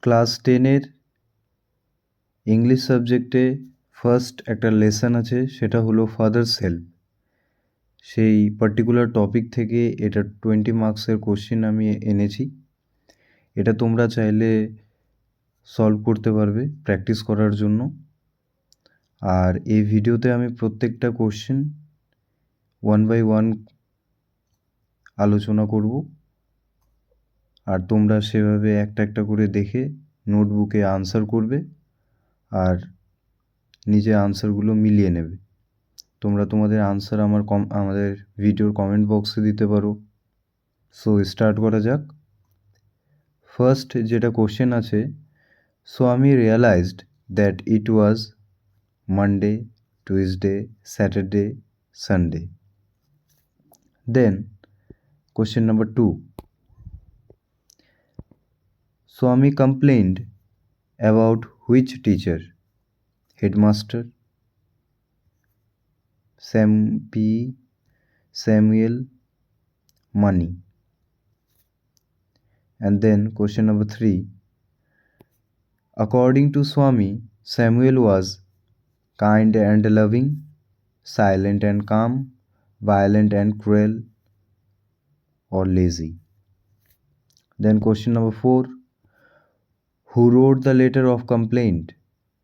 Class 10-এর English সাবজেক্টে first একটা lesson আছে, সেটা হলো ফাদার্স হেল্প। সেই পার্টিকুলার টপিক থেকে এটা 20 মার্কসের কোশ্চেন আমি এনেছি। এটা তোমরা চাইলে সলভ করতে পারবে প্র্যাকটিস করার জন্য। আর এই ভিডিওতে আমি প্রত্যেকটা কোশ্চেন 1 by 1 আলোচনা করব, আর তোমরা সেভাবে একটা একটা করে দেখে নোটবুকে আনসার করবে আর নিজে আনসারগুলো মিলিয়ে নেবে। তোমরা তোমাদের আনসার আমাদের ভিডিওর কমেন্ট বক্সে দিতে পারো। সো স্টার্ট করা যাক। ফার্স্ট যেটা কোশ্চেন আছে, Swami realized that it was Monday, Tuesday, Saturday, Sunday. Then question number 2, Swami complained about which teacher? Headmaster, Samuel, money. And then question number 3, according to Swami, Samuel was kind and loving, silent and calm, violent and cruel, or lazy. Then question number 4, who wrote the letter of complaint?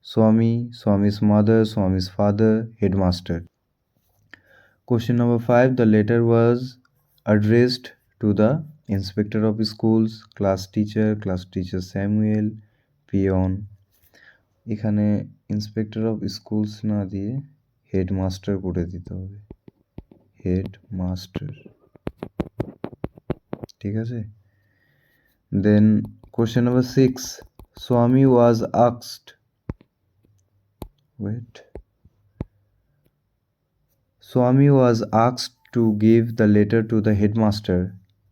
Swami, Swami's mother, Swami's father, headmaster. Question number 5, the letter was addressed to the inspector of schools, class teacher Samuel, peon. এখানে inspector of schools না দিয়ে headmaster করে দিতে হবে, headmaster. ঠিক আছে। Then question number 6, Swami was asked, Swami was asked to give the letter to the headmaster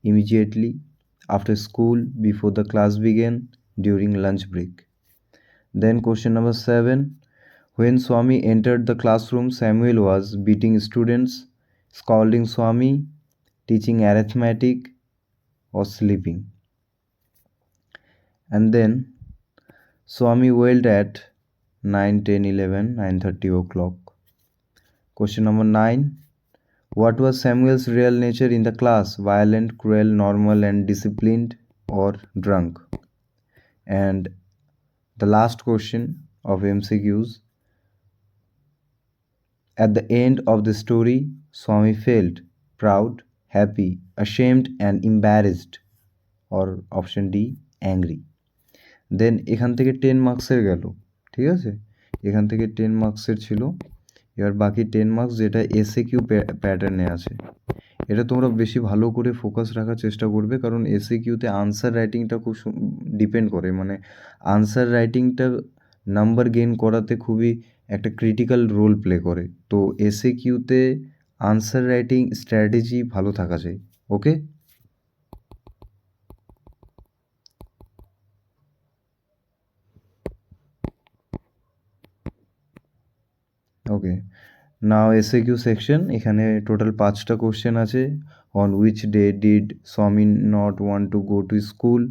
immediately after school, before the class began, during lunch break. Then question number 7, when Swami entered the classroom, Samuel was beating students, scolding Swami, teaching arithmetic, or sleeping. And then Swami wailed at 9, 10, 11, 9:30 o'clock. Question number 9, what was Samuel's real nature in the class? Violent, cruel, normal and disciplined, or drunk? And the last question of MCQs, at the end of the story, Swami felt proud, happy, ashamed and embarrassed, or option D, angry. দেন এখান থেকে 10 মার্কসের গেল। ঠিক আছে, এখান থেকে 10 মার্কসের ছিল। এবার বাকি 10 মার্কস যেটা এসএকিউ প্যাটার্নে আছে, এটা তোমরা বেশি ভালো করে ফোকাস রাখার চেষ্টা করবে, কারণ এসএকিউতে আনসার রাইটিংটা খুব ডিপেন্ড করে, মানে আনসার রাইটিংটা নাম্বার গেইন করাতে খুবই একটা ক্রিটিক্যাল রোল প্লে করে। তো এসএকিউতে আনসার রাইটিং স্ট্র্যাটেজি ভালো থাকা চাই। ওকে, ওকে, নাও এসএকিউ সেকশন। এখানে টোটাল 5টা কোশ্চেন আছে। On which day did Swami not want to go to school?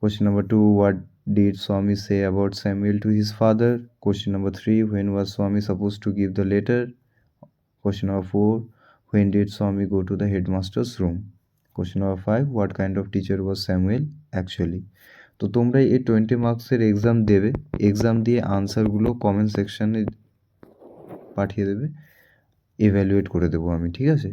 Question number 2, what did Swami say about Samuel to his father? Question number 3, when was Swami supposed to give the letter? Question number 4, when did Swami go to the headmaster's room? Question number 5, what kind of teacher was Samuel actually? তো তোমরা এই 20 মার্কসের exam দেবে, exam দিয়ে আনসারগুলো comment সেকশানে পাঠিয়ে দেবে, এভ্যালুয়েট করে দেবো আমি। ঠিক আছে।